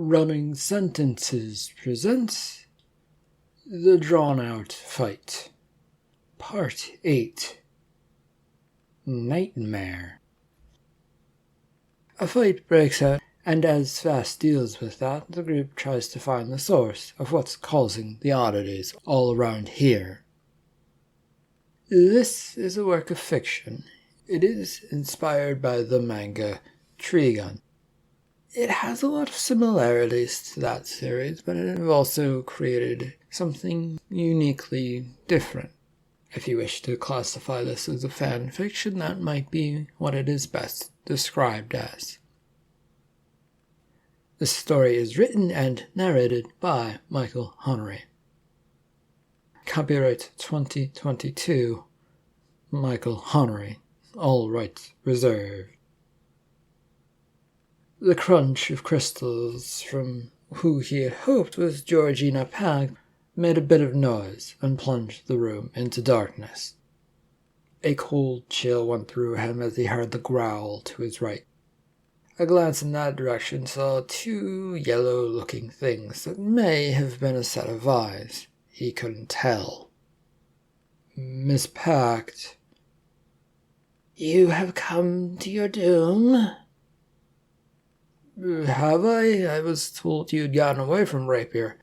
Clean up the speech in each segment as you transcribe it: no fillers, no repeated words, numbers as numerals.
Running Sentences presents The Drawn Out Fight, Part 8, Nightmare. A fight breaks out, and as Fast deals with that, the group tries to find the source of what's causing the oddities all around here. This is a work of fiction. It is inspired by the manga Trigun. It has a lot of similarities to that series, but it has also created something uniquely different. If you wish to classify this as a fan fiction, that might be what it is best described as. This story is written and narrated by Michael Honoré. Copyright 2022, Michael Honoré. All rights reserved. The crunch of crystals from who he had hoped was Georgina Pag made a bit of noise and plunged the room into darkness. A cold chill went through him as he heard the growl to his right. A glance in that direction saw two yellow-looking things that may have been a set of eyes. He couldn't tell. Miss Pact. "You have come to your doom?" "Have I? I was told you'd gotten away from Rapier.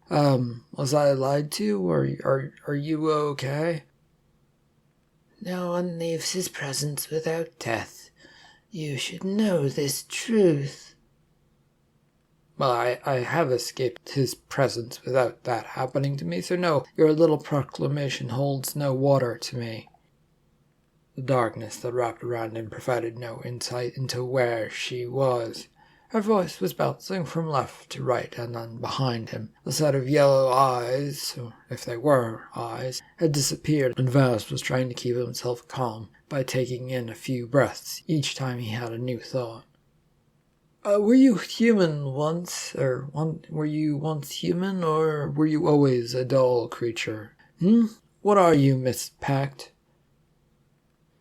Was I lied to, or are you okay?" "No one leaves his presence without death. You should know this truth." "Well, I have escaped his presence without that happening to me, so no, your little proclamation holds no water to me." The darkness that wrapped around him provided no insight into where she was. Her voice was bouncing from left to right, and then behind him, the set of yellow eyes, if they were eyes, had disappeared, and Vas was trying to keep himself calm by taking in a few breaths each time he had a new thought. Were you human once, were you once human, or were you always a dull creature? What are you, Miss Pact?"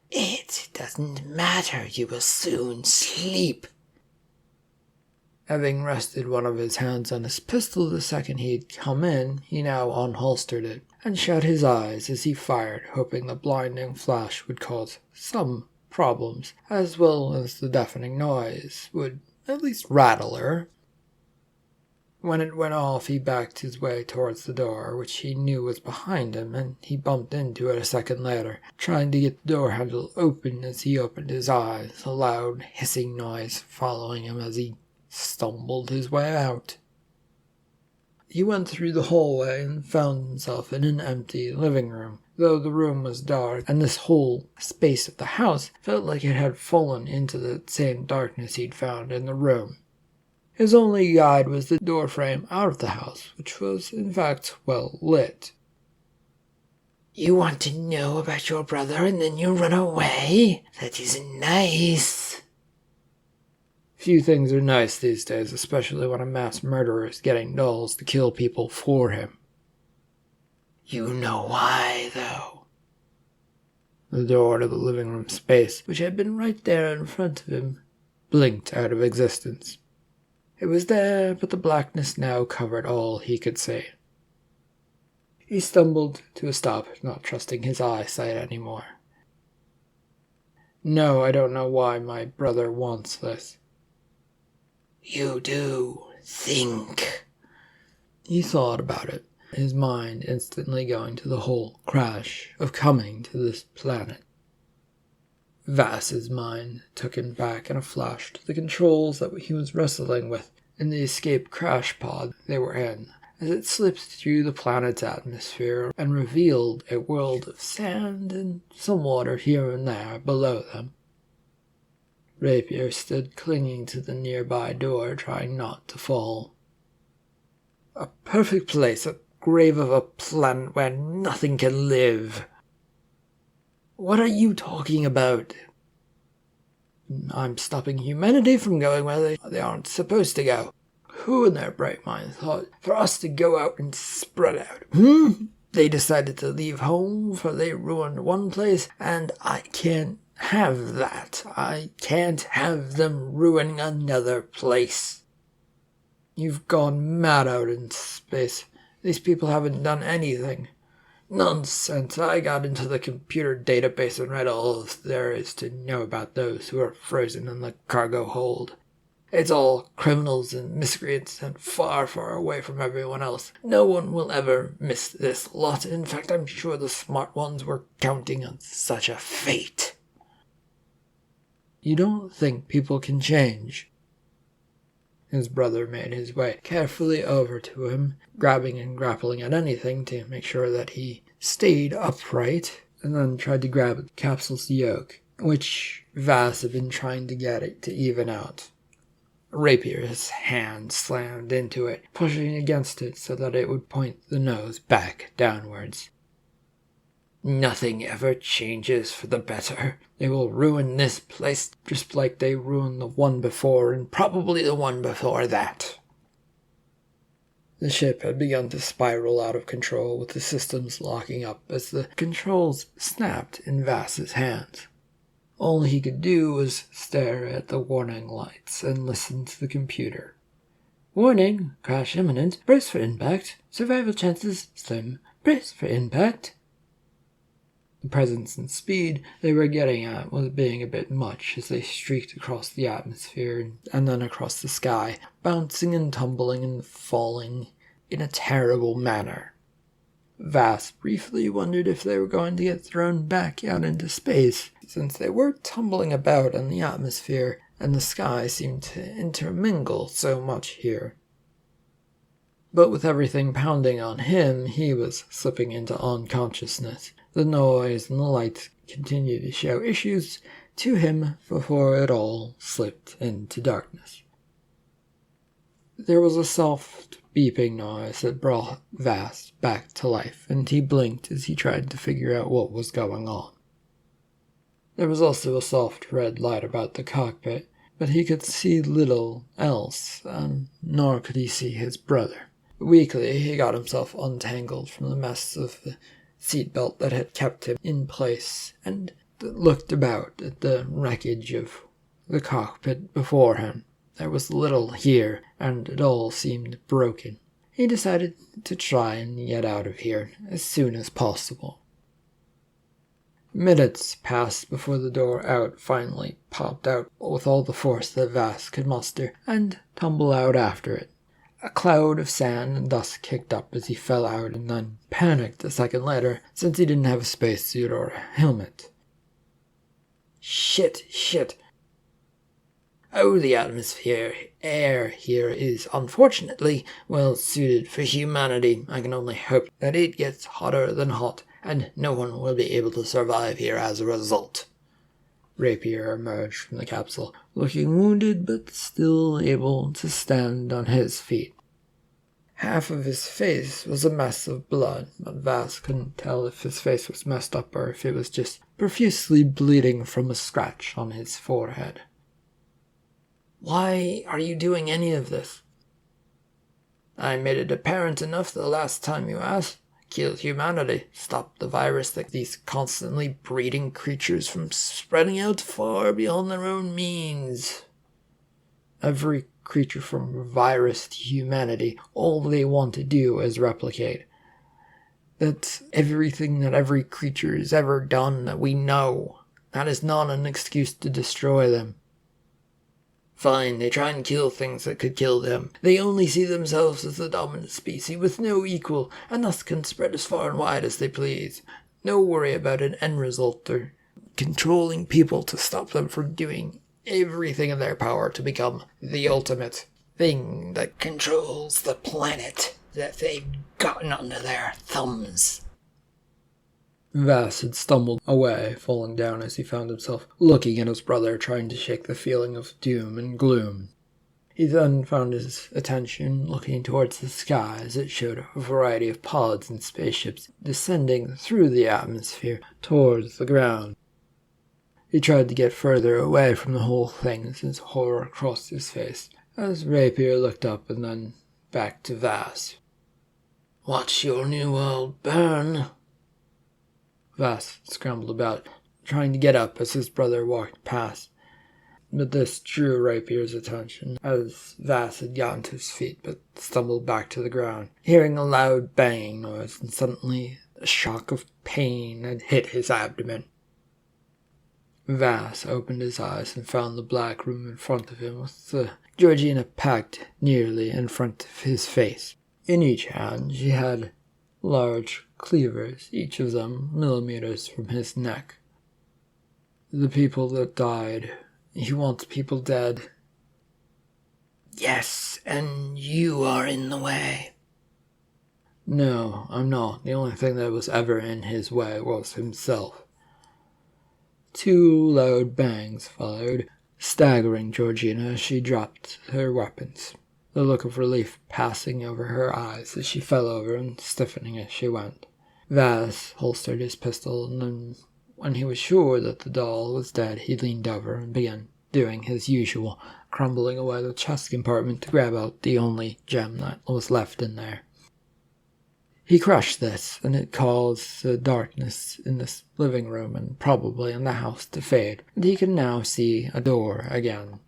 "It doesn't matter, you will soon sleep." Having rested one of his hands on his pistol the second he'd come in, he now unholstered it, and shut his eyes as he fired, hoping the blinding flash would cause some problems, as well as the deafening noise would at least rattle her. When it went off, he backed his way towards the door, which he knew was behind him, and he bumped into it a second later, trying to get the door handle open as he opened his eyes, a loud hissing noise following him as he stumbled his way out. He went through the hallway and found himself in an empty living room, though the room was dark, and this whole space of the house felt like it had fallen into the same darkness he'd found in the room. His only guide was the doorframe out of the house, which was in fact well lit. "You want to know about your brother and then you run away? That isn't nice." Few things are nice these days, especially when a mass murderer is getting dolls to kill people for him. "You know why, though?" The door to the living room space, which had been right there in front of him, blinked out of existence. It was there, but the blackness now covered all he could see. He stumbled to a stop, not trusting his eyesight anymore. "No, I don't know why my brother wants this." "You do. Think." He thought about it, his mind instantly going to the whole crash of coming to this planet. Vas's mind took him back in a flash to the controls that he was wrestling with in the escape crash pod they were in, as it slipped through the planet's atmosphere and revealed a world of sand and some water here and there below them. Rapier stood clinging to the nearby door, trying not to fall. "A perfect place, a grave of a planet where nothing can live." "What are you talking about?" "I'm stopping humanity from going where they aren't supposed to go. Who in their bright minds thought for us to go out and spread out? They decided to leave home, for they ruined one place, and I can't have that. I can't have them ruining another place." You've gone mad out in space. These people haven't done anything. Nonsense. I got into the computer database and read all there is to know about those who are frozen in the cargo hold. It's all criminals and miscreants and far, far away from everyone else. No one will ever miss this lot. In fact, I'm sure the smart ones were counting on such a fate. You don't think people can change? His brother made his way carefully over to him, grabbing and grappling at anything to make sure that he stayed upright, and then tried to grab the capsule's yoke, which Vass had been trying to get it to even out. Rapier's hand slammed into it, pushing against it so that it would point the nose back downwards. Nothing ever changes for the better. They will ruin this place just like they ruined the one before and probably the one before that. The ship had begun to spiral out of control with the systems locking up as the controls snapped in Vass's hands. All he could do was stare at the warning lights and listen to the computer. Warning, crash imminent, brace for impact, survival chances slim, brace for impact. The presence and speed they were getting at was being a bit much as they streaked across the atmosphere and then across the sky, bouncing and tumbling and falling in a terrible manner. Vass briefly wondered if they were going to get thrown back out into space, since they were tumbling about in the atmosphere and the sky seemed to intermingle so much here. But with everything pounding on him, he was slipping into unconsciousness. The noise and the lights continued to show issues to him before it all slipped into darkness. There was a soft beeping noise that brought Vass back to life, and he blinked as he tried to figure out what was going on. There was also a soft red light about the cockpit, but he could see little else, nor could he see his brother. Weakly, he got himself untangled from the mess of the seatbelt that had kept him in place, and looked about at the wreckage of the cockpit before him. There was little here, and it all seemed broken. He decided to try and get out of here as soon as possible. Minutes passed before the door out finally popped out with all the force that Vass could muster, and tumble out after it. A cloud of sand and dust kicked up as he fell out and then panicked a second later, since he didn't have a spacesuit or a helmet. Shit. Oh, the air here is unfortunately well suited for humanity. I can only hope that it gets hotter than hot, and no one will be able to survive here as a result. Rapier emerged from the capsule, looking wounded but still able to stand on his feet. Half of his face was a mess of blood, but Vass couldn't tell if his face was messed up or if it was just profusely bleeding from a scratch on his forehead. Why are you doing any of this? I made it apparent enough the last time you asked. Kill humanity. Stop the virus that these constantly breeding creatures from spreading out far beyond their own means. Every creature from virus to humanity, all they want to do is replicate. That's everything that every creature has ever done that we know. That is not an excuse to destroy them. Fine, they try and kill things that could kill them. They only see themselves as the dominant species with no equal, and thus can spread as far and wide as they please. No worry about an end result or controlling people to stop them from doing everything in their power to become the ultimate thing that controls the planet that they've gotten under their thumbs. Vass had stumbled away, falling down as he found himself looking at his brother, trying to shake the feeling of doom and gloom. He then found his attention looking towards the sky as it showed a variety of pods and spaceships descending through the atmosphere towards the ground. He tried to get further away from the whole thing as his horror crossed his face, as Rapier looked up and then back to Vass. Watch your new world burn. Vass scrambled about, trying to get up as his brother walked past. But this drew Rapier's attention, as Vass had gotten to his feet but stumbled back to the ground, hearing a loud banging noise, and suddenly a shock of pain had hit his abdomen. Vass opened his eyes and found the black room in front of him with Georgina packed nearly in front of his face. In each hand she had large cleavers, each of them millimeters from his neck. The people that died. He wants people dead. Yes, and you are in the way. No, I'm not. The only thing that was ever in his way was himself. 2 loud bangs followed, staggering Georgina as she dropped her weapons, the look of relief passing over her eyes as she fell over and stiffening as she went. Vass holstered his pistol, and then, when he was sure that the doll was dead, he leaned over and began doing his usual, crumbling away the chest compartment to grab out the only gem that was left in there. He crushed this, and it caused the darkness in this living room and probably in the house to fade, and he could now see a door again.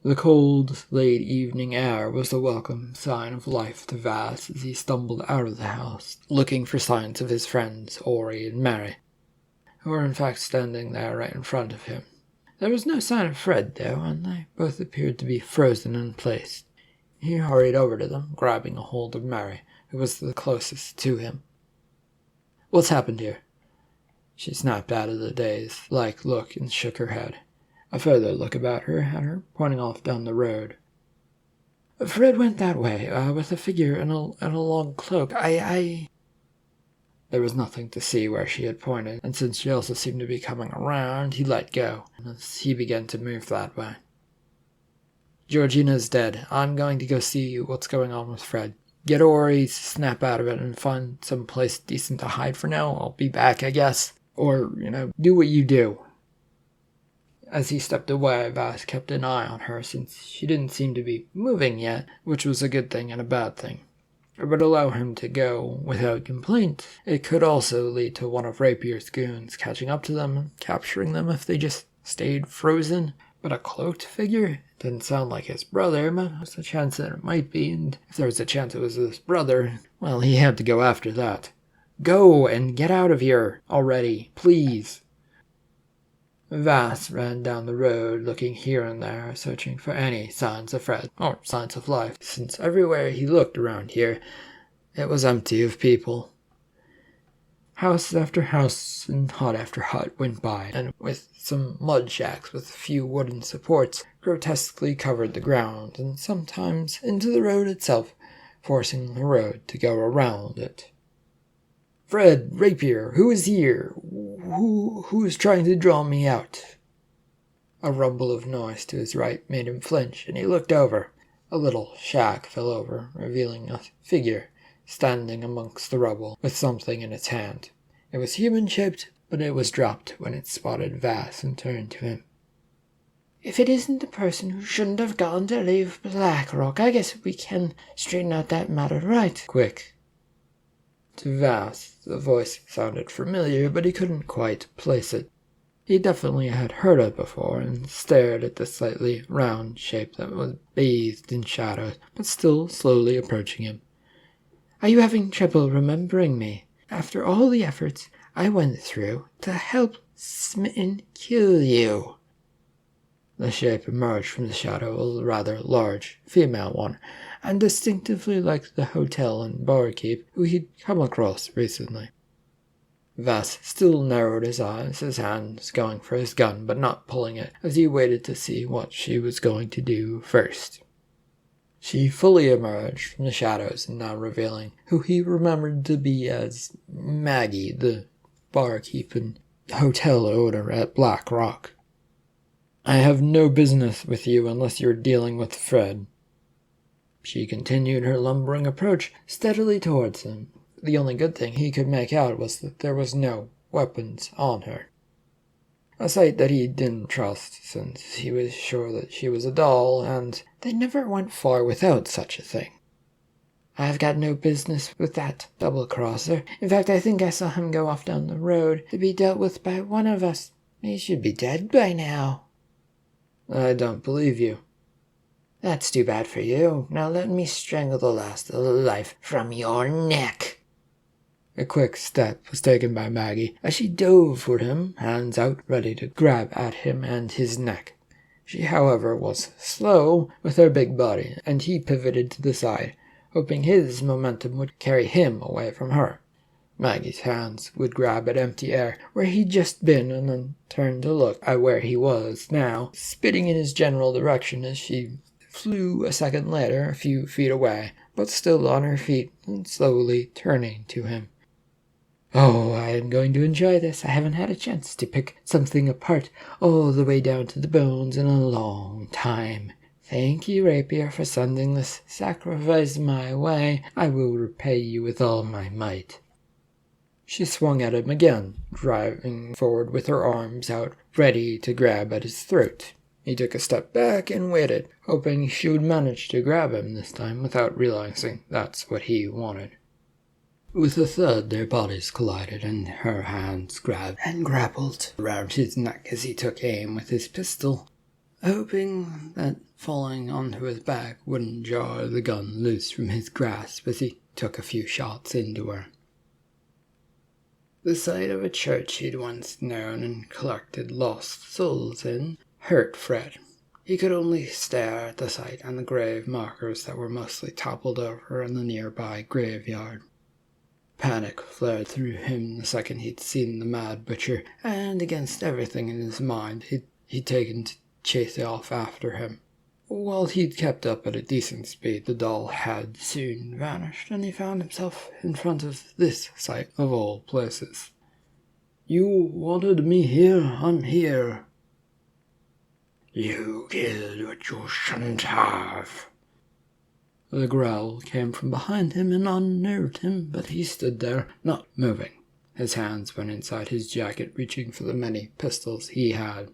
The cold, late evening air was a welcome sign of life to Vass as he stumbled out of the house, looking for signs of his friends, Ori and Mary, who were in fact standing there right in front of him. There was no sign of Fred, though, and they both appeared to be frozen in place. He hurried over to them, grabbing a hold of Mary, who was the closest to him. "What's happened here?" She snapped out of the dazed-like look and shook her head. A further look about her had her pointing off down the road. "Fred went that way, with a figure in a long cloak. There was nothing to see where she had pointed, and since she also seemed to be coming around, he let go, as he began to move that way. "Georgina's dead. I'm going to go see what's going on with Fred. Get Ori, snap out of it, and find some place decent to hide for now. I'll be back, I guess. Or, do what you do." As he stepped away, Vass kept an eye on her, since she didn't seem to be moving yet, which was a good thing and a bad thing. It would allow him to go without complaint. It could also lead to one of Rapier's goons catching up to them and capturing them if they just stayed frozen. But a cloaked figure? Didn't sound like his brother, but there was a chance that it might be, and if there was a chance it was his brother, well, he had to go after that. "Go and get out of here already, please." Vass ran down the road, looking here and there, searching for any signs of Fred, or signs of life, since everywhere he looked around here, it was empty of people. House after house and hut after hut went by, and with some mud shacks with a few wooden supports grotesquely covered the ground, and sometimes into the road itself, forcing the road to go around it. "Fred, Rapier, who is here? Who is trying to draw me out?" A rumble of noise to his right made him flinch, and he looked over. A little shack fell over, revealing a figure standing amongst the rubble with something in its hand. It was human-shaped, but it was dropped when it spotted Vass and turned to him. "If it isn't the person who shouldn't have gone to leave Blackrock, I guess we can straighten out that matter right quick." To Vass, the voice sounded familiar, but he couldn't quite place it. He definitely had heard it before, and stared at the slightly round shape that was bathed in shadows, but still slowly approaching him. "Are you having trouble remembering me? After all the efforts I went through to help Smitten kill you." The shape emerged from the shadow, a rather large female one, and distinctively like the hotel and barkeep who he'd come across recently. Vass still narrowed his eyes, his hands going for his gun but not pulling it, as he waited to see what she was going to do first. She fully emerged from the shadows, and now revealing who he remembered to be as Maggie, the barkeep and hotel owner at Black Rock. "I have no business with you unless you're dealing with Fred." She continued her lumbering approach steadily towards him. The only good thing he could make out was that there was no weapons on her. A sight that he didn't trust, since he was sure that she was a doll, and they never went far without such a thing. "I've got no business with that double-crosser. In fact, I think I saw him go off down the road to be dealt with by one of us. He should be dead by now." I don't believe you. That's too bad for you. Now let me strangle the last of the life from your neck. A quick step was taken by Maggie as she dove for him, hands out, ready to grab at him and his neck. She, however, was slow with her big body, and he pivoted to the side, hoping his momentum would carry him away from her. Maggie's hands would grab at empty air where he'd just been and then turn to look at where he was now, spitting in his general direction as she flew a second later a few feet away, but still on her feet and slowly turning to him. Oh, I am going to enjoy this. I haven't had a chance to pick something apart all the way down to the bones in a long time. Thank you, Rapier, for sending this sacrifice my way. I will repay you with all my might. She swung at him again, driving forward with her arms out, ready to grab at his throat. He took a step back and waited, hoping she would manage to grab him this time without realizing that's what he wanted. With a thud, their bodies collided, and her hands grabbed and grappled around his neck as he took aim with his pistol, hoping that falling onto his back wouldn't jar the gun loose from his grasp as he took a few shots into her. The sight of a church he'd once known and collected lost souls in hurt Fred. He could only stare at the site and the grave markers that were mostly toppled over in the nearby graveyard. Panic flared through him the second he'd seen the Mad Butcher, and against everything in his mind, he'd taken to chase off after him. While he'd kept up at a decent speed, the doll had soon vanished, and he found himself in front of this site of all places. "You wanted me here, I'm here." "You killed what you shouldn't have." The growl came from behind him and unnerved him, but he stood there, not moving. His hands went inside his jacket, reaching for the many pistols he had.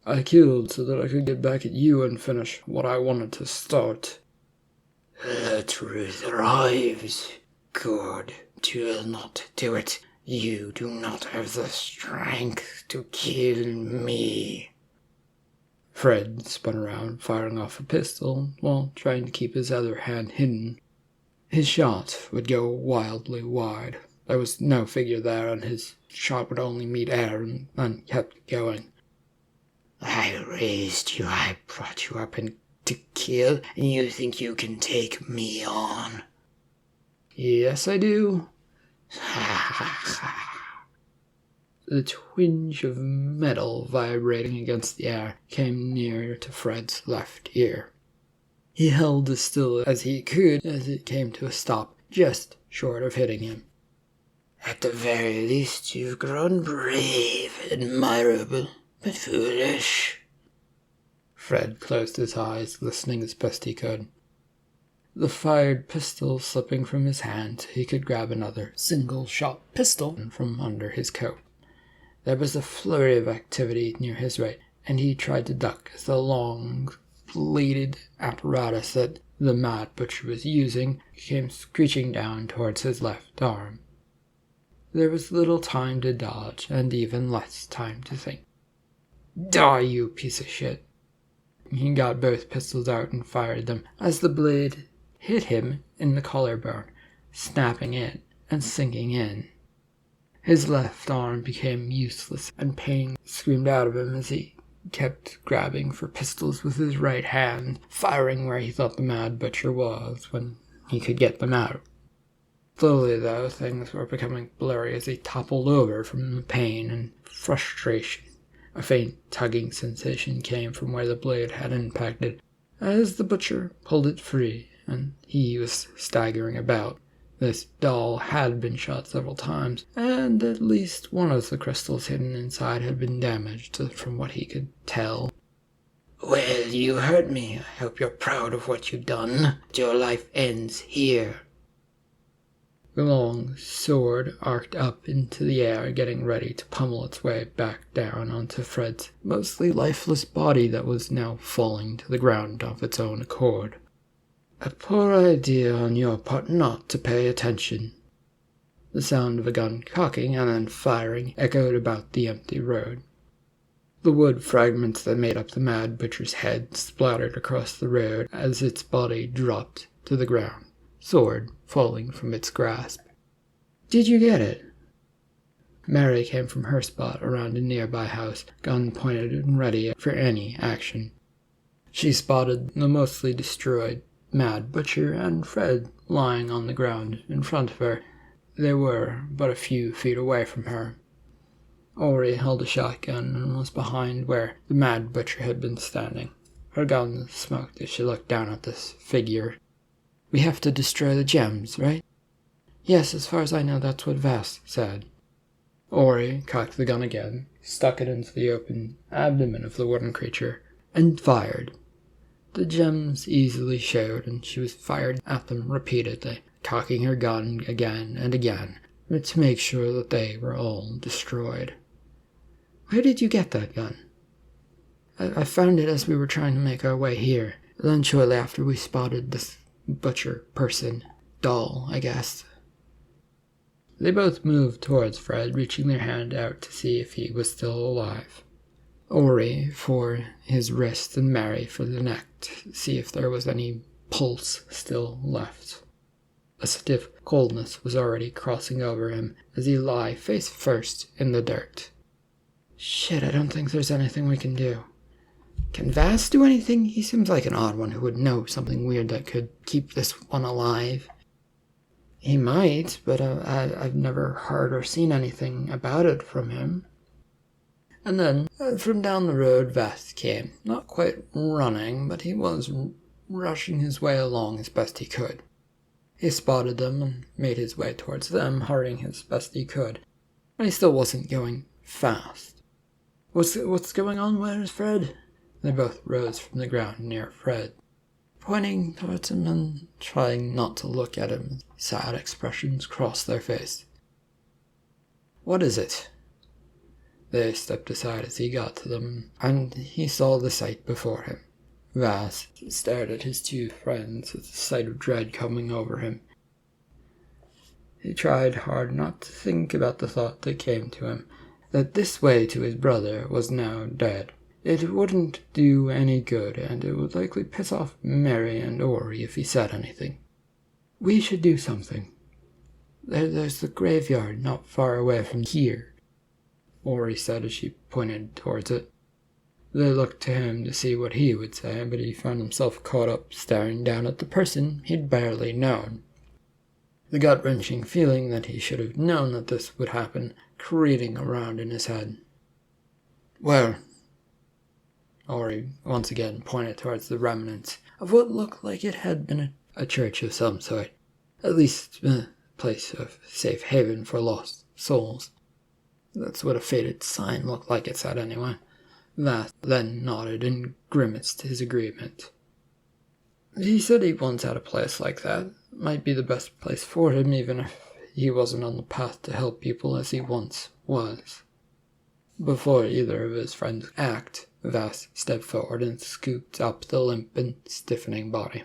"I killed so that I could get back at you and finish what I wanted to start." "The truth arrives. Good. Do not do it. You do not have the strength to kill me." Fred spun around, firing off a pistol, while trying to keep his other hand hidden. His shot would go wildly wide. There was no figure there, and his shot would only meet air and then kept going. "I raised you, I brought you up to kill, and you think you can take me on?" "Yes, I do." Ha ha ha. The twinge of metal vibrating against the air came near to Fred's left ear. He held as still as he could as it came to a stop, just short of hitting him. "At the very least, you've grown brave, admirable, but foolish." Fred closed his eyes, listening as best he could. The fired pistol slipping from his hand, he could grab another single-shot pistol from under his coat. There was a flurry of activity near his right, and he tried to duck as the long, bladed apparatus that the Mad Butcher was using came screeching down towards his left arm. There was little time to dodge, and even less time to think. "Die, you piece of shit!" He got both pistols out and fired them as the blade hit him in the collarbone, snapping it and sinking in. His left arm became useless, and pain screamed out of him as he kept grabbing for pistols with his right hand, firing where he thought the Mad Butcher was when he could get them out. Slowly, though, things were becoming blurry as he toppled over from the pain and frustration. A faint tugging sensation came from where the blade had impacted, as the Butcher pulled it free, and he was staggering about. This doll had been shot several times, and at least one of the crystals hidden inside had been damaged, from what he could tell. "Well, you hurt me. I hope you're proud of what you've done. Your life ends here." The long sword arced up into the air, getting ready to pummel its way back down onto Fred's mostly lifeless body that was now falling to the ground of its own accord. A poor idea on your part not to pay attention. The sound of a gun cocking and then firing echoed about the empty road. The wood fragments that made up the Mad Butcher's head splattered across the road as its body dropped to the ground, sword falling from its grasp. "Did you get it?" Mary came from her spot around a nearby house, gun pointed and ready for any action. She spotted the mostly destroyed Mad Butcher and Fred lying on the ground in front of her. They were but a few feet away from her. Ori held a shotgun and was behind where the Mad Butcher had been standing. Her gun smoked as she looked down at this figure. "We have to destroy the gems, right?" "Yes, as far as I know, that's what Vass said." Ori cocked the gun again, stuck it into the open abdomen of the wooden creature, and fired. The gems easily showed, and she was fired at them repeatedly, cocking her gun again and again, to make sure that they were all destroyed. "Where did you get that gun?" I found it as we were trying to make our way here. Then shortly after we spotted this butcher person. Doll, I guess." They both moved towards Fred, reaching their hand out to see if he was still alive. Ori for his wrist and Mary for the neck to see if there was any pulse still left. A stiff coldness was already crossing over him as he lay face first in the dirt. "Shit, I don't think there's anything we can do." "Can Vass do anything? He seems like an odd one who would know something weird that could keep this one alive." "He might, but I've never heard or seen anything about it from him." And then, from down the road, Vass came. Not quite running, but he was rushing his way along as best he could. He spotted them and made his way towards them, hurrying as best he could. But he still wasn't going fast. What's going on? Where's Fred?" They both rose from the ground near Fred, pointing towards him and trying not to look at him. Sad expressions crossed their face. "What is it?" They stepped aside as he got to them, and he saw the sight before him. Vass stared at his two friends with the sight of dread coming over him. He tried hard not to think about the thought that came to him, that this way to his brother was now dead. It wouldn't do any good, and it would likely piss off Mary and Ori if he said anything. "We should do something. There's the graveyard not far away from here," Ori said as she pointed towards it. They looked to him to see what he would say, but he found himself caught up staring down at the person he'd barely known. The gut-wrenching feeling that he should have known that this would happen creating around in his head. "Well," Ori once again pointed towards the remnants of what looked like it had been a church of some sort, at least a place of safe haven for lost souls. That's what a faded sign looked like, it said anyway. Vass then nodded and grimaced his agreement. He said he once had a place like that. Might be the best place for him, even if he wasn't on the path to help people as he once was. Before either of his friends act, Vass stepped forward and scooped up the limp and stiffening body.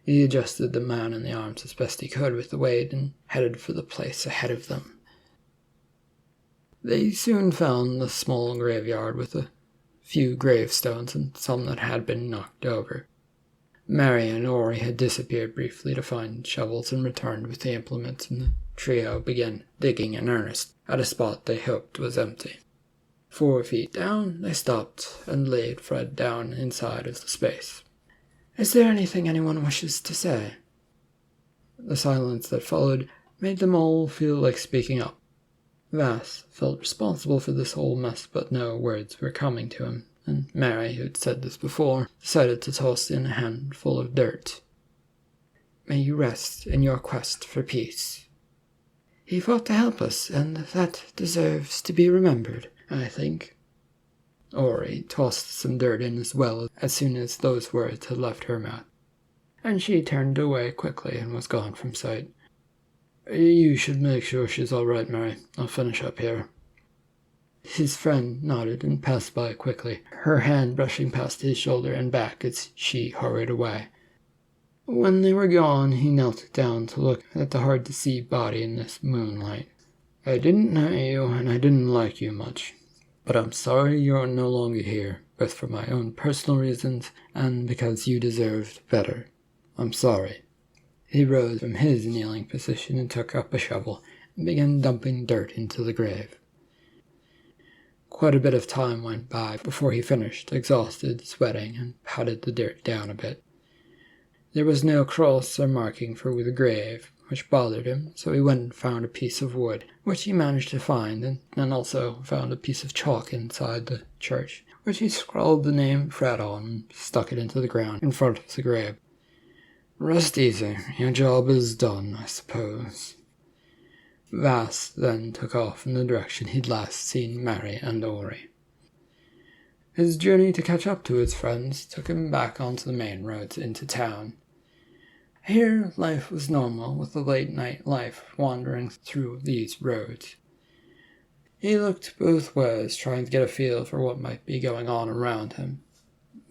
He adjusted the man in the arms as best he could with the weight and headed for the place ahead of them. They soon found the small graveyard with a few gravestones and some that had been knocked over. Mary and Ori had disappeared briefly to find shovels and returned with the implements, and the trio began digging in earnest at a spot they hoped was empty. 4 feet down, they stopped and laid Fred down inside of the space. "Is there anything anyone wishes to say?" The silence that followed made them all feel like speaking up. Vass felt responsible for this whole mess, but no words were coming to him, and Mary, who had said this before, decided to toss in a handful of dirt. "May you rest in your quest for peace. He fought to help us, and that deserves to be remembered, I think." Ori tossed some dirt in as well as soon as those words had left her mouth, and she turned away quickly and was gone from sight. "You should make sure she's all right, Mary. I'll finish up here." His friend nodded and passed by quickly, her hand brushing past his shoulder and back as she hurried away. When they were gone, he knelt down to look at the hard-to-see body in this moonlight. "I didn't know you, and I didn't like you much. But I'm sorry you're no longer here, both for my own personal reasons and because you deserved better. I'm sorry." He rose from his kneeling position and took up a shovel and began dumping dirt into the grave. Quite a bit of time went by before he finished, exhausted, sweating, and patted the dirt down a bit. There was no cross or marking for the grave, which bothered him, so he went and found a piece of wood, which he managed to find, and then also found a piece of chalk inside the church, which he scrawled the name Fred on and stuck it into the ground in front of the grave. "Rest easy, your job is done, I suppose." Vass then took off in the direction he'd last seen Mary and Ori. His journey to catch up to his friends took him back onto the main roads into town. Here, life was normal, with the late-night life wandering through these roads. He looked both ways, trying to get a feel for what might be going on around him.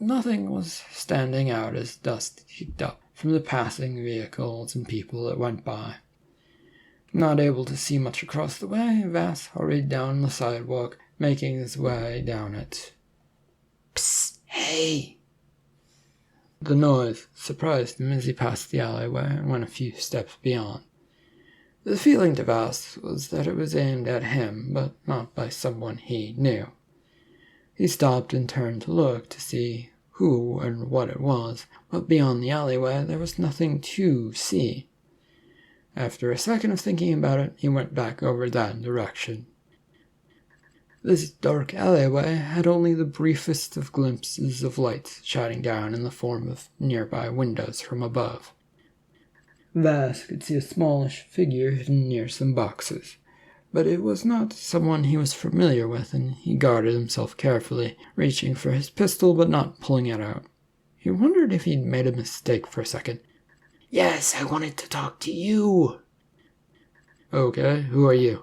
Nothing was standing out as dust kicked up from the passing vehicles and people that went by. Not able to see much across the way, Vass hurried down the sidewalk, making his way down it. Psst, hey! The noise surprised him as he passed the alleyway and went a few steps beyond. The feeling to Vass was that it was aimed at him, but not by someone he knew. He stopped and turned to look to see who and what it was, but beyond the alleyway there was nothing to see. After a second of thinking about it, he went back over that direction. This dark alleyway had only the briefest of glimpses of light shining down in the form of nearby windows from above. Vass could see a smallish figure hidden near some boxes, but it was not someone he was familiar with, and he guarded himself carefully, reaching for his pistol but not pulling it out. He wondered if he'd made a mistake for a second. "Yes, I wanted to talk to you." "Okay, who are you?"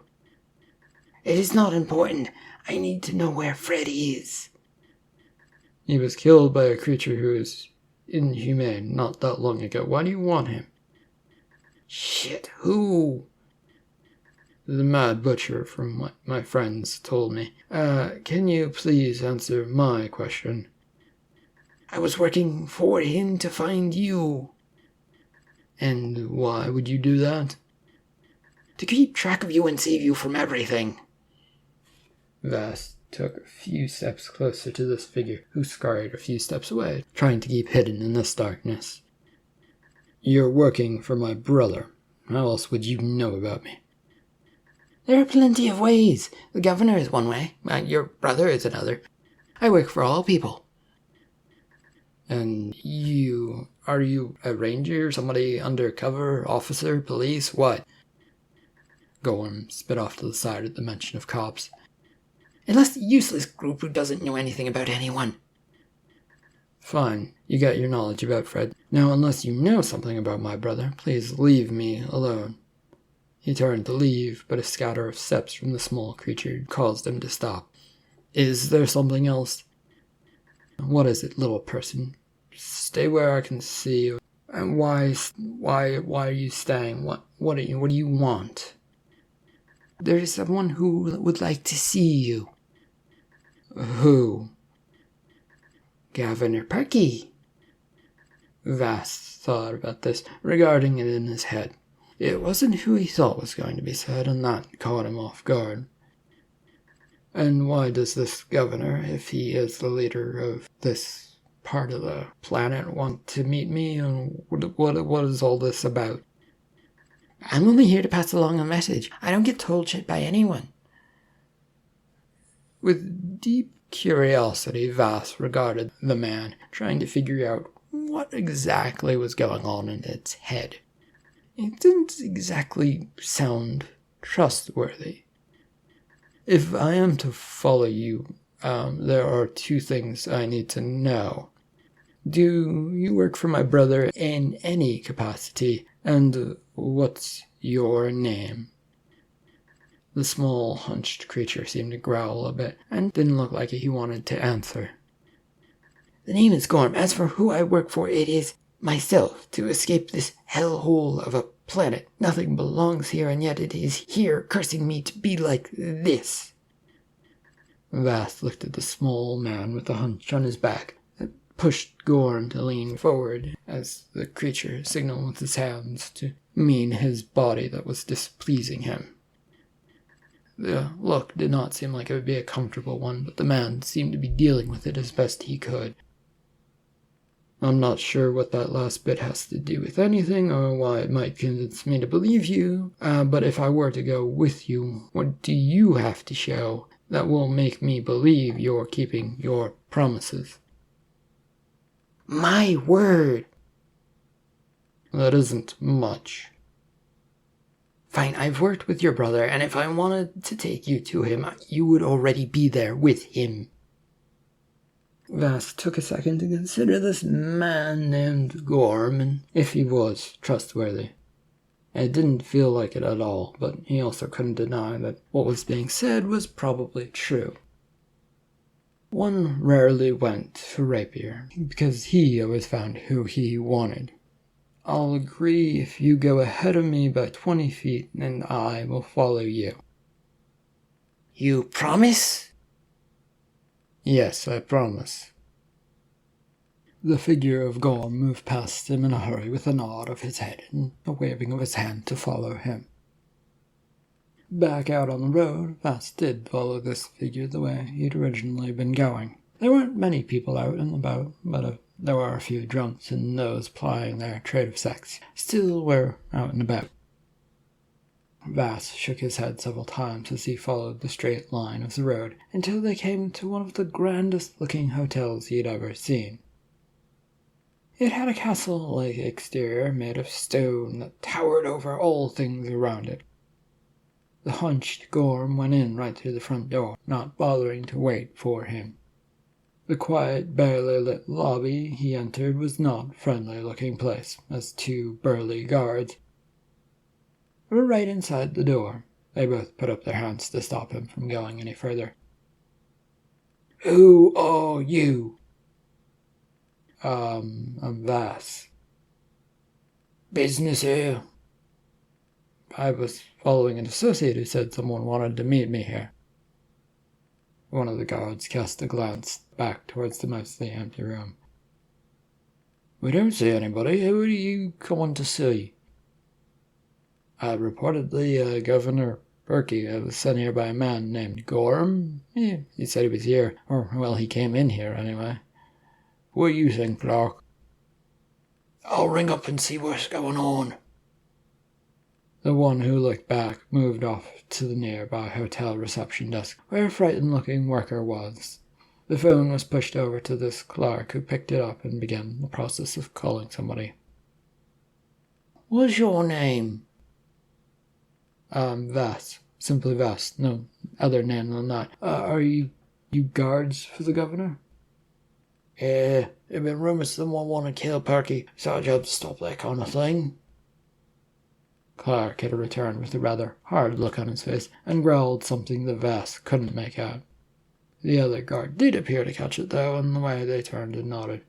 "It is not important. I need to know where Fred is." "He was killed by a creature who is inhumane not that long ago. Why do you want him?" "Shit, who?" "The Mad Butcher, from what my friends told me. Can you please answer my question?" "I was working for him to find you." "And why would you do that?" "To keep track of you and save you from everything." Vass took a few steps closer to this figure, who scurried a few steps away, trying to keep hidden in this darkness. "You're working for my brother. How else would you know about me?" "There are plenty of ways. The governor is one way. Your brother is another. I work for all people." "And are you a ranger, somebody undercover, officer, police, what?" Golem spit off to the side at the mention of cops. "A less useless group who doesn't know anything about anyone." "Fine, you got your knowledge about Fred. Now, unless you know something about my brother, please leave me alone." He turned to leave, but a scatter of steps from the small creature caused him to stop. "Is there something else?" "What is it, little person? Stay where I can see you. And why are you staying? What do you want?" "There is someone who would like to see you." "Who?" "Governor Perky." Vass thought about this, regarding it in his head. It wasn't who he thought was going to be said, and that caught him off guard. "And why does this governor, if he is the leader of this part of the planet, want to meet me, and what is all this about?" "I'm only here to pass along a message. I don't get told shit by anyone." With deep curiosity, Vass regarded the man, trying to figure out what exactly was going on in its head. It didn't exactly sound trustworthy. "If I am to follow you, there are two things I need to know. Do you work for my brother in any capacity? And what's your name?" The small, hunched creature seemed to growl a bit, and didn't look like he wanted to answer. "The name is Gorm. As for who I work for, it is myself, to escape this hellhole of a planet. Nothing belongs here, and yet it is here, cursing me to be like this." Vass looked at the small man with the hunch on his back. It pushed Gorm to lean forward as the creature signaled with his hands to mean his body that was displeasing him. The look did not seem like it would be a comfortable one, but the man seemed to be dealing with it as best he could. I'm not sure what that last bit has to do with anything, or why it might convince me to believe you, but if I were to go with you, what do you have to show that will make me believe you're keeping your promises? My word! That isn't much. Fine, I've worked with your brother, and if I wanted to take you to him, you would already be there with him. Vass took a second to consider this man named Gorm, and if he was trustworthy. It didn't feel like it at all, but he also couldn't deny that what was being said was probably true. One rarely went to Rapier, because he always found who he wanted. I'll agree if you go ahead of me by 20 feet, and I will follow you. You promise? Yes, I promise. The figure of Gorm moved past him in a hurry with a nod of his head and a waving of his hand to follow him. Back out on the road, Vass did follow this figure the way he'd originally been going. There weren't many people out and about, but there were a few drunks and those plying their trade of sex still were out and about. Vass shook his head several times as he followed the straight line of the road until they came to one of the grandest-looking hotels he had ever seen. It had a castle-like exterior made of stone that towered over all things around it. The hunched Gorm went in right through the front door, not bothering to wait for him. The quiet, barely lit lobby he entered was not a friendly-looking place, as two burly guards were right inside the door. They both put up their hands to stop him from going any further. Who are you? I'm Vass. Business here? I was following an associate who said someone wanted to meet me here. One of the guards cast a glance back towards the mostly empty room. We don't see anybody. Who are you coming to see? Reportedly, Governor Perky. I was sent here by a man named Gorm. He said he was here, or, well, he came in here anyway. What do you think, Clark? I'll ring up and see what's going on. The one who looked back moved off to the nearby hotel reception desk, where a frightened-looking worker was. The phone was pushed over to this clerk, who picked it up and began the process of calling somebody. What's your name? Vass. Simply Vass. No other name than that. Are you guards for the governor? Yeah, there've been rumours someone want to kill Perky, so I job to stop that kind of thing. Clark had returned with a rather hard look on his face, and growled something that Vass couldn't make out. The other guard did appear to catch it, though, and the way they turned and nodded.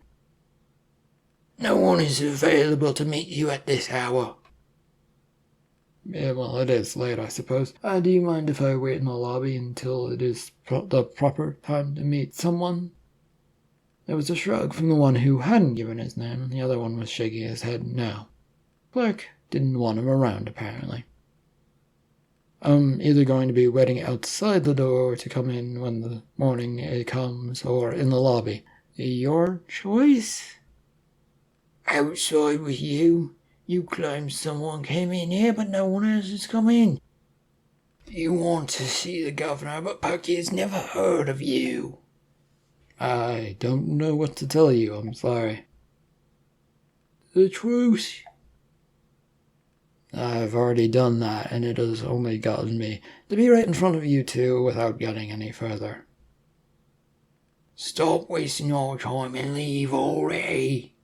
No one is available to meet you at this hour. Yeah, well, it is late, I suppose. Do you mind if I wait in the lobby until it is the proper time to meet someone? There was a shrug from the one who hadn't given his name, and the other one was shaking his head no. Clark didn't want him around, apparently. I'm either going to be waiting outside the door to come in when the morning it comes, or in the lobby. Your choice? Outside with you? You claim someone came in here, but no one else has come in. You want to see the governor, but Perky has never heard of you. I don't know what to tell you, I'm sorry. The truth? I've already done that, and it has only gotten me to be right in front of you two without getting any further. Stop wasting your time and leave already.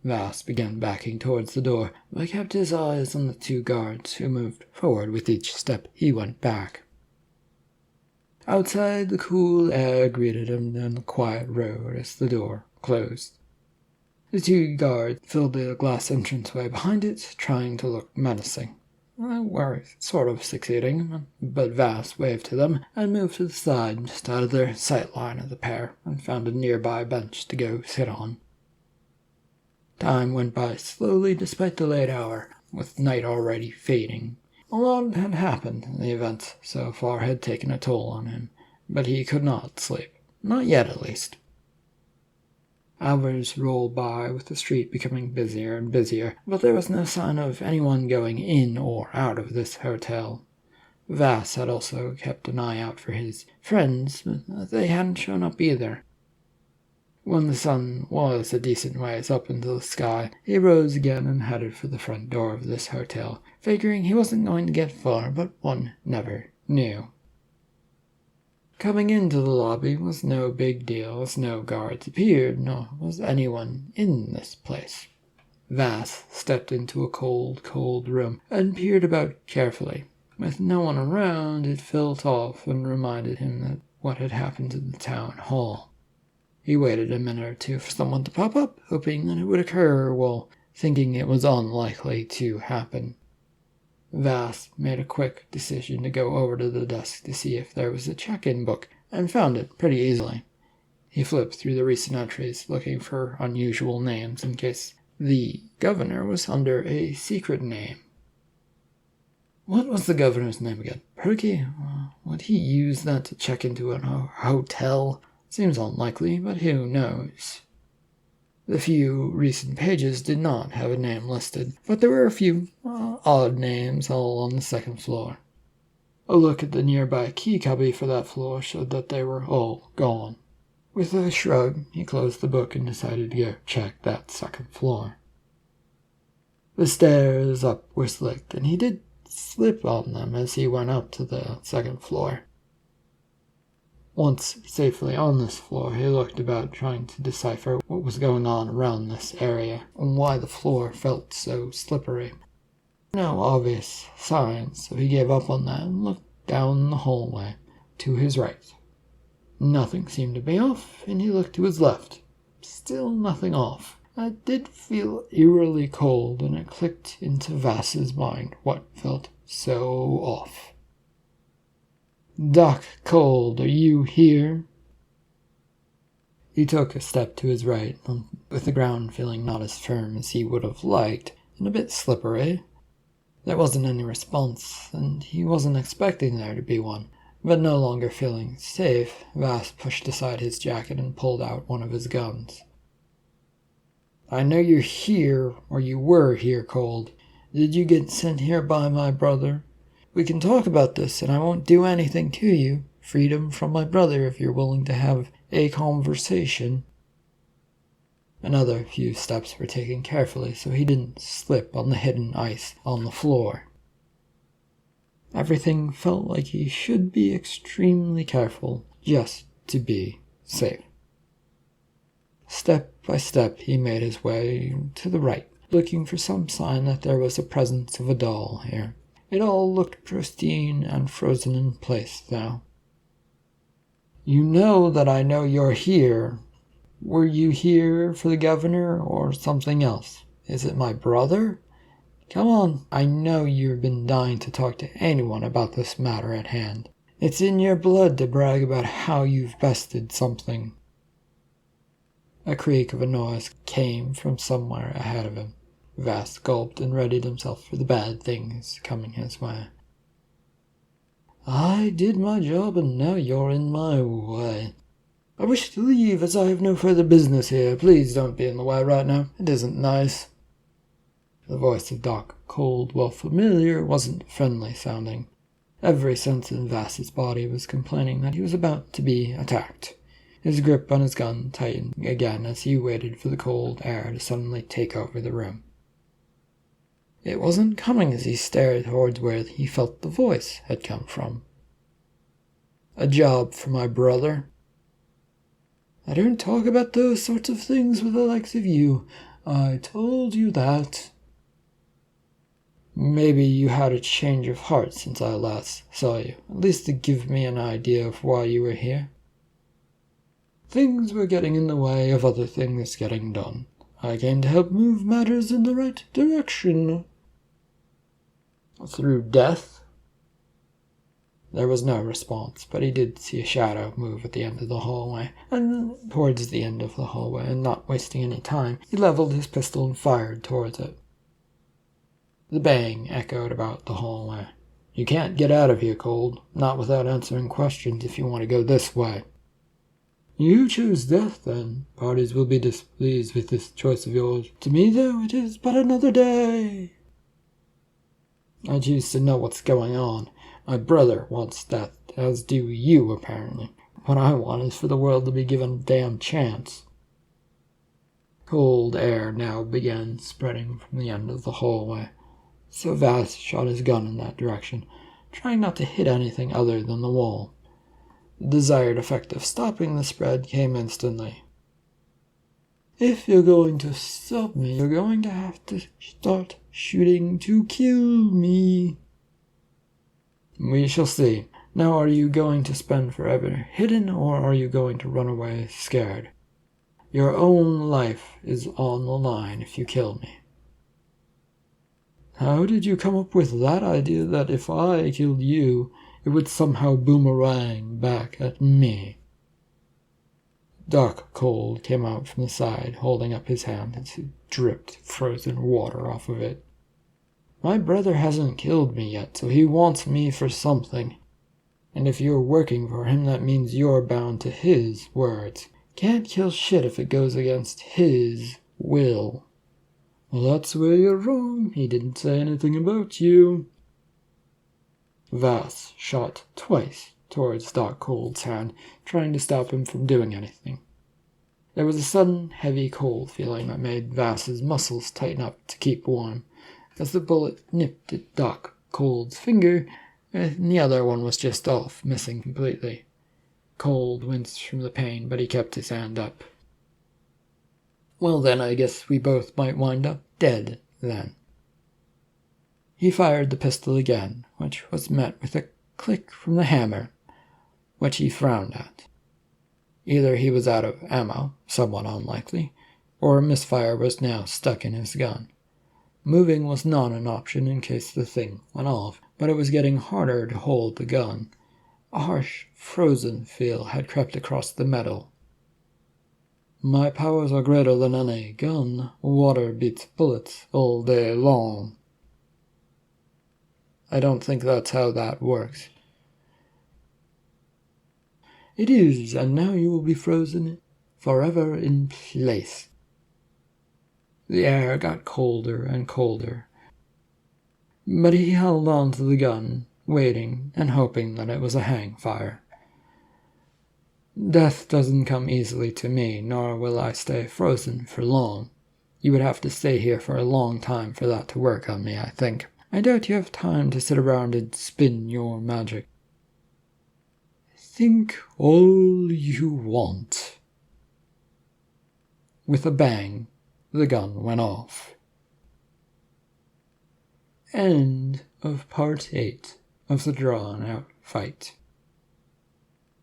Vass began backing towards the door, but kept his eyes on the two guards, who moved forward with each step he went back. Outside, the cool air greeted him on the quiet road as the door closed. The two guards filled the glass entranceway behind it, trying to look menacing. were sort of succeeding, but Vass waved to them and moved to the side, just out of their sight line of the pair, and found a nearby bench to go sit on. Time went by slowly despite the late hour, with night already fading. A lot had happened, and the events so far had taken a toll on him, but he could not sleep. Not yet, at least. Hours rolled by, with the street becoming busier and busier, but there was no sign of anyone going in or out of this hotel. Vass had also kept an eye out for his friends, but they hadn't shown up either. When the sun was a decent ways up into the sky, he rose again and headed for the front door of this hotel, figuring he wasn't going to get far, but one never knew. Coming into the lobby was no big deal, as no guards appeared, nor was anyone in this place. Vass stepped into a cold room and peered about carefully. With no one around, it felt off and reminded him that what had happened to the town hall. He waited a minute or two for someone to pop up, hoping that it would occur, while thinking it was unlikely to happen. Vass made a quick decision to go over to the desk to see if there was a check-in book, and found it pretty easily. He flipped through the recent entries, looking for unusual names in case the governor was under a secret name. What was the governor's name again? Perky? Would he use that to check into a hotel? Seems unlikely, but who knows? The few recent pages did not have a name listed, but there were a few odd names all on the second floor. A look at the nearby key cubby for that floor showed that they were all gone. With a shrug, he closed the book and decided to go check that second floor. The stairs up were slick, and he did slip on them as he went up to the second floor. Once safely on this floor, he looked about, trying to decipher what was going on around this area, and why the floor felt so slippery. No obvious signs, so he gave up on that and looked down the hallway to his right. Nothing seemed to be off, and he looked to his left. Still nothing off. It did feel eerily cold, and it clicked into Vass's mind what felt so off. "Doc Cold, are you here?" He took a step to his right, with the ground feeling not as firm as he would have liked, and a bit slippery. There wasn't any response, and he wasn't expecting there to be one. But no longer feeling safe, Vass pushed aside his jacket and pulled out one of his guns. "I know you're here, or you were here, Cold. Did you get sent here by my brother? We can talk about this, and I won't do anything to you. Freedom from my brother if you're willing to have a conversation." Another few steps were taken carefully so he didn't slip on the hidden ice on the floor. Everything felt like he should be extremely careful just to be safe. Step by step he made his way to the right, looking for some sign that there was a presence of a doll here. It all looked pristine and frozen in place now. "You know that I know you're here. Were you here for the governor or something else? Is it my brother? Come on, I know you've been dying to talk to anyone about this matter at hand. It's in your blood to brag about how you've bested something." A creak of a noise came from somewhere ahead of him. Vass gulped and readied himself for the bad things coming his way. "I did my job, and now you're in my way. I wish to leave, as I have no further business here. Please don't be in the way right now. It isn't nice." The voice of Doc Cold, while familiar, wasn't friendly sounding. Every sense in Vass's body was complaining that he was about to be attacked. His grip on his gun tightened again as he waited for the cold air to suddenly take over the room. It wasn't coming as he stared towards where he felt the voice had come from. "A job for my brother?" "I don't talk about those sorts of things with the likes of you. I told you that." "Maybe you had a change of heart since I last saw you, at least to give me an idea of why you were here." "Things were getting in the way of other things getting done. I came to help move matters in the right direction." Through death? There was no response, but he did see a shadow move at the end of the hallway, and towards the end of the hallway, and not wasting any time, he leveled his pistol and fired towards it. The bang echoed about the hallway. You can't get out of here, Cold, not without answering questions if you want to go this way. You choose death, then. Parties will be displeased with this choice of yours. To me, though, it is but another day. I choose to know what's going on. My brother wants death, as do you, apparently. What I want is for the world to be given a damn chance. Cold air now began spreading from the end of the hallway, so Vass shot his gun in that direction, trying not to hit anything other than the wall. The desired effect of stopping the spread came instantly. If you're going to stop me, you're going to have to start shooting to kill me. We shall see. Now, are you going to spend forever hidden, or are you going to run away scared? Your own life is on the line if you kill me. How did you come up with that idea that if I killed you, it would somehow boomerang back at me? Doc Cold came out from the side, holding up his hand as it dripped frozen water off of it. My brother hasn't killed me yet, so he wants me for something. And if you're working for him, that means you're bound to his words. Can't kill shit if it goes against his will. Well, that's where you're wrong. He didn't say anything about you. Vass shot twice towards Doc Cold's hand, trying to stop him from doing anything. There was a sudden, heavy cold feeling that made Vass's muscles tighten up to keep warm, as the bullet nipped at Doc Cold's finger, and the other one was just off, missing completely. Cold winced from the pain, but he kept his hand up. Well then, I guess we both might wind up dead, then. He fired the pistol again, which was met with a click from the hammer, which he frowned at. Either he was out of ammo, somewhat unlikely, or a misfire was now stuck in his gun. Moving was not an option in case the thing went off, but it was getting harder to hold the gun. A harsh, frozen feel had crept across the metal. My powers are greater than any gun. Water beats bullets all day long. I don't think that's how that works. It is, and now you will be frozen forever in place. The air got colder and colder, but he held on to the gun, waiting and hoping that it was a hang fire. Death doesn't come easily to me, nor will I stay frozen for long. You would have to stay here for a long time for that to work on me, I think. I doubt you have time to sit around and spin your magic. Think all you want. With a bang, the gun went off. End of Part 8 of the drawn-out fight.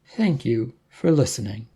Thank you for listening.